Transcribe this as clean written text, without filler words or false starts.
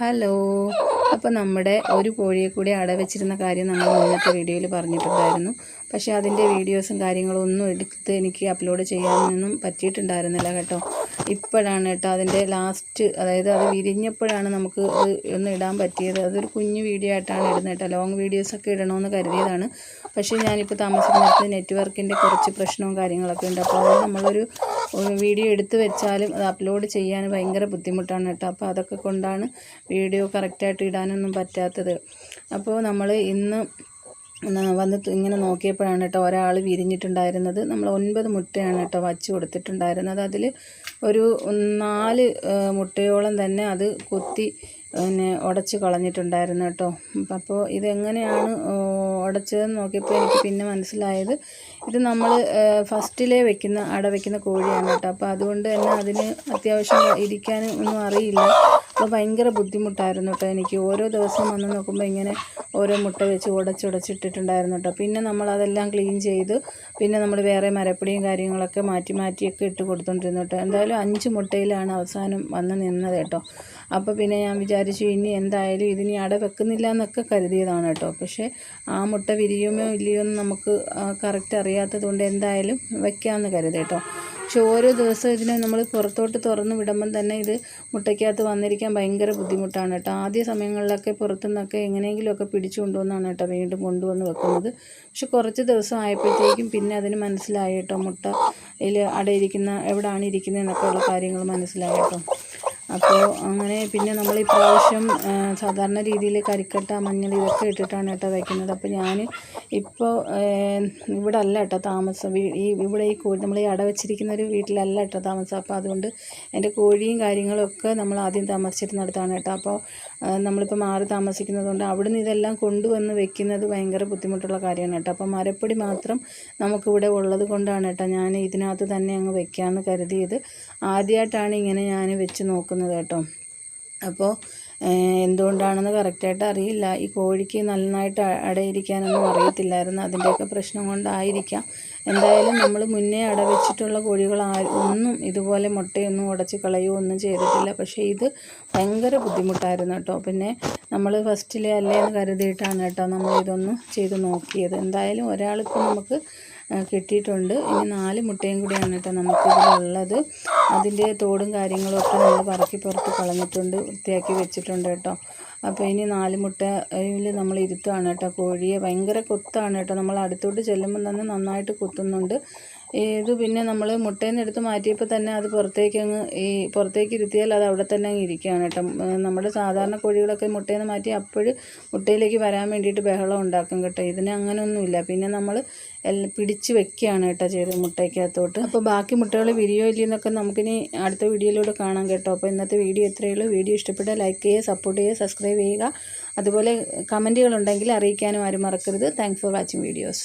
Hello. അപ്പോൾ നമ്മുടെ ഒരു കോഴിയെ കൂടി അടവെച്ചിരുന്ന കാര്യം നമ്മൾ മുന്നത്തെ വീഡിയോയിൽ പറഞ്ഞിട്ടുണ്ടായിരുന്നു. പക്ഷേ അതിൻ്റെ വീഡിയോസും കാര്യങ്ങളും ഒന്നും എടുത്ത് എനിക്ക് അപ്ലോഡ് ചെയ്യാനൊന്നും പറ്റിയിട്ടുണ്ടായിരുന്നില്ല കേട്ടോ. ഇപ്പോഴാണ് കേട്ടോ അതിൻ്റെ ലാസ്റ്റ്, അതായത് അത് വിരിഞ്ഞപ്പോഴാണ് നമുക്ക് അത് ഒന്ന് ഇടാൻ പറ്റിയത്. അതൊരു കുഞ്ഞു വീഡിയോ ആയിട്ടാണ് ഇടുന്നത് കേട്ടോ. ലോങ് വീഡിയോസൊക്കെ ഇടണമെന്ന് കരുതിയതാണ്. പക്ഷേ ഞാനിപ്പോൾ താമസിക്കുന്നിടത്ത് നെറ്റ്വർക്കിൻ്റെ കുറച്ച് പ്രശ്നവും കാര്യങ്ങളൊക്കെ ഉണ്ട്. അപ്പോൾ അത് നമ്മളൊരു വീഡിയോ എടുത്ത് വെച്ചാലും അത് അപ്ലോഡ് ചെയ്യാൻ ഭയങ്കര ബുദ്ധിമുട്ടാണ് കേട്ടോ. അപ്പോൾ അതൊക്കെ കൊണ്ടാണ് വീഡിയോ കറക്റ്റായിട്ട് ഇടാനൊന്നും പറ്റാത്തത്. അപ്പോൾ നമ്മൾ ഇന്ന് വന്ന് ഇങ്ങനെ നോക്കിയപ്പോഴാണ് കേട്ടോ ഒരാൾ വിരിഞ്ഞിട്ടുണ്ടായിരുന്നത്. നമ്മൾ 9 മുട്ടയാണ് കേട്ടോ വച്ച് കൊടുത്തിട്ടുണ്ടായിരുന്നത്. അതിൽ ഒരു 4 മുട്ടയോളം തന്നെ അത് കൊത്തി പിന്നെ ഉടച്ച് കളഞ്ഞിട്ടുണ്ടായിരുന്നു കേട്ടോ. അപ്പോൾ ഇതെങ്ങനെയാണ് ഉടച്ചതെന്ന് നോക്കിയപ്പോൾ എനിക്ക് പിന്നെ മനസ്സിലായത്, ഇത് നമ്മൾ ഫസ്റ്റിലേ അട വയ്ക്കുന്ന കോഴിയാണ് കേട്ടോ. അപ്പോൾ അതുകൊണ്ട് തന്നെ അതിന് അത്യാവശ്യം ഇരിക്കാനും ഒന്നും അറിയില്ല. അപ്പോൾ ഭയങ്കര ബുദ്ധിമുട്ടായിരുന്നു കേട്ടോ എനിക്ക്. ഓരോ ദിവസം വന്ന് നോക്കുമ്പോൾ ഇങ്ങനെ ഓരോ മുട്ട വെച്ച് ഉടച്ചിട്ടിട്ടുണ്ടായിരുന്നു കേട്ടോ. പിന്നെ നമ്മളതെല്ലാം ക്ലീൻ ചെയ്ത് പിന്നെ നമ്മൾ വേറെ മരപ്പൊടിയും കാര്യങ്ങളൊക്കെ മാറ്റിയൊക്കെ ഇട്ട് കൊടുത്തോണ്ടിരുന്നു കേട്ടോ. എന്തായാലും 5 മുട്ടയിലാണ് അവസാനം വന്ന് നിന്നത് കേട്ടോ. അപ്പോൾ പിന്നെ ഞാൻ വിചാരിച്ചു ഇനി എന്തായാലും ഇതിനി അട വെക്കുന്നില്ല എന്നൊക്കെ കരുതിയതാണ് കേട്ടോ. പക്ഷേ ആ മുട്ട വിരിയുമോ ഇല്ലയോ എന്ന് നമുക്ക് കറക്റ്റ് അറിയാത്തത് കൊണ്ട് എന്തായാലും വെക്കാമെന്ന് കരുതി കേട്ടോ. പക്ഷെ ഓരോ ദിവസവും ഇതിനെ നമ്മൾ പുറത്തോട്ട് തുറന്ന് വിടുമ്പം തന്നെ ഇത് മുട്ടയ്ക്കകത്ത് വന്നിരിക്കാൻ ഭയങ്കര ബുദ്ധിമുട്ടാണ് കേട്ടോ. ആദ്യ സമയങ്ങളിലൊക്കെ പുറത്തുനിന്നൊക്കെ എങ്ങനെയെങ്കിലുമൊക്കെ പിടിച്ചു കൊണ്ടുവന്നാണ് കേട്ടോ വീണ്ടും കൊണ്ടുവന്ന് വെക്കുന്നത്. പക്ഷെ കുറച്ച് ദിവസം ആയപ്പോഴത്തേക്കും പിന്നെ അതിന് മനസ്സിലായി കേട്ടോ, മുട്ടയിൽ അടയിരിക്കുന്ന എവിടെയാണ് ഇരിക്കുന്നതെന്നൊക്കെ ഉള്ള കാര്യങ്ങൾ മനസ്സിലായി കേട്ടോ. അപ്പോൾ അങ്ങനെ പിന്നെ നമ്മൾ ഈ പ്രാവശ്യം സാധാരണ രീതിയിൽ കരിക്കട്ട, മഞ്ഞൾ ഇതൊക്കെ ഇട്ടിട്ടാണ് കേട്ടോ വയ്ക്കുന്നത്. അപ്പോൾ ഞാൻ ഇപ്പോൾ ഇവിടെ അല്ല കേട്ടോ താമസം. ഇവിടെ ഈ കോഴി നമ്മൾ ഈ അട വെച്ചിരിക്കുന്ന ഒരു വീട്ടിലല്ല കേട്ടോ താമസം. അപ്പോൾ അതുകൊണ്ട് എൻ്റെ കോഴിയും കാര്യങ്ങളൊക്കെ നമ്മൾ ആദ്യം താമസിച്ചിരുന്നിടത്താണ് കേട്ടോ. അപ്പോൾ നമ്മളിപ്പോൾ മാറി താമസിക്കുന്നത് കൊണ്ട് അവിടുന്ന് ഇതെല്ലാം കൊണ്ടുവന്ന് വെക്കുന്നത് ഭയങ്കര ബുദ്ധിമുട്ടുള്ള കാര്യമാണ് കേട്ടോ. അപ്പോൾ മരപ്പൊടി മാത്രം നമുക്കിവിടെ ഉള്ളത് കൊണ്ടാണ് കേട്ടോ ഞാൻ ഇതിനകത്ത് തന്നെ അങ്ങ് വെക്കാമെന്ന് കരുതിയത്. ആദ്യമായിട്ടാണ് ഇങ്ങനെ ഞാൻ വെച്ച് നോക്കുന്നത് കേട്ടോ. അപ്പോൾ എന്തുകൊണ്ടാണെന്ന് കറക്റ്റായിട്ട് അറിയില്ല. ഈ കോഴിക്ക് നന്നായിട്ട് അടയിരിക്കാനൊന്നും അറിയത്തില്ലായിരുന്നു. അതിൻ്റെയൊക്കെ പ്രശ്നം കൊണ്ടായിരിക്കാം. എന്തായാലും നമ്മൾ മുന്നേ അടവെച്ചിട്ടുള്ള കോഴികൾ ഒന്നും ഇതുപോലെ മുട്ടയൊന്നും ഉടച്ച് കളയുകയോ ഒന്നും ചെയ്തിട്ടില്ല. പക്ഷേ ഇത് ഭയങ്കര ബുദ്ധിമുട്ടായിരുന്നു കേട്ടോ. പിന്നെ നമ്മൾ ഫസ്റ്റിലെ അല്ലേന്ന് കരുതിയിട്ടാണ് കേട്ടോ നമ്മളിതൊന്ന് ചെയ്ത് നോക്കിയത്. എന്തായാലും ഒരാളിപ്പോൾ നമുക്ക് കിട്ടിയിട്ടുണ്ട്. ഇനി 4 മുട്ടയും കൂടിയാണ് കേട്ടോ നമുക്കിതിലുള്ളത്. അതിൻ്റെ തോടും കാര്യങ്ങളൊക്കെ നമ്മൾ പറക്കി പുറത്ത് കളഞ്ഞിട്ടുണ്ട്, വൃത്തിയാക്കി വെച്ചിട്ടുണ്ട് കേട്ടോ. അപ്പോൾ ഇനി 4 മുട്ടയിൽ നമ്മൾ ഇരുത്തുകയാണ് കേട്ടോ കോഴിയെ. ഭയങ്കര കൊത്താണ് കേട്ടോ. നമ്മൾ അടുത്തോട്ട് ചെല്ലുമ്പോൾ തന്നെ നന്നായിട്ട് കുത്തുന്നുണ്ട്. ഇത് പിന്നെ നമ്മൾ മുട്ടയിൽ നിന്ന് എടുത്ത് മാറ്റിയപ്പോൾ തന്നെ അത് പുറത്തേക്ക് ഇരുത്തിയാൽ അത് അവിടെ തന്നെ അങ്ങ് ഇരിക്കുകയാണ് കേട്ടോ. നമ്മുടെ സാധാരണ കോഴികളൊക്കെ മുട്ടയിൽ നിന്ന് മാറ്റി അപ്പോഴും മുട്ടയിലേക്ക് വരാൻ വേണ്ടിയിട്ട് ബഹളം ഉണ്ടാക്കും കേട്ടോ. ഇതിന് അങ്ങനെയൊന്നുമില്ല. പിന്നെ നമ്മൾ പിടിച്ച് വെക്കുകയാണ് കേട്ടോ ചെയ്ത് മുട്ടയ്ക്കകത്തോട്ട്. അപ്പോൾ ബാക്കി മുട്ടകൾ വിരിയോ ഇല്ലെന്നൊക്കെ നമുക്കിനി അടുത്ത വീഡിയോയിലൂടെ കാണാം കേട്ടോ. അപ്പോൾ ഇന്നത്തെ വീഡിയോ ഇത്രയേ ഉള്ളൂ. വീഡിയോ ഇഷ്ടപ്പെട്ടാൽ ലൈക്ക് ചെയ്യുക, സപ്പോർട്ട് ചെയ്യുക, സബ്സ്ക്രൈബ് ചെയ്യുക. അതുപോലെ കമൻറ്റുകളുണ്ടെങ്കിൽ അറിയിക്കാനും ആരും മറക്കരുത്. Thanks for watching videos.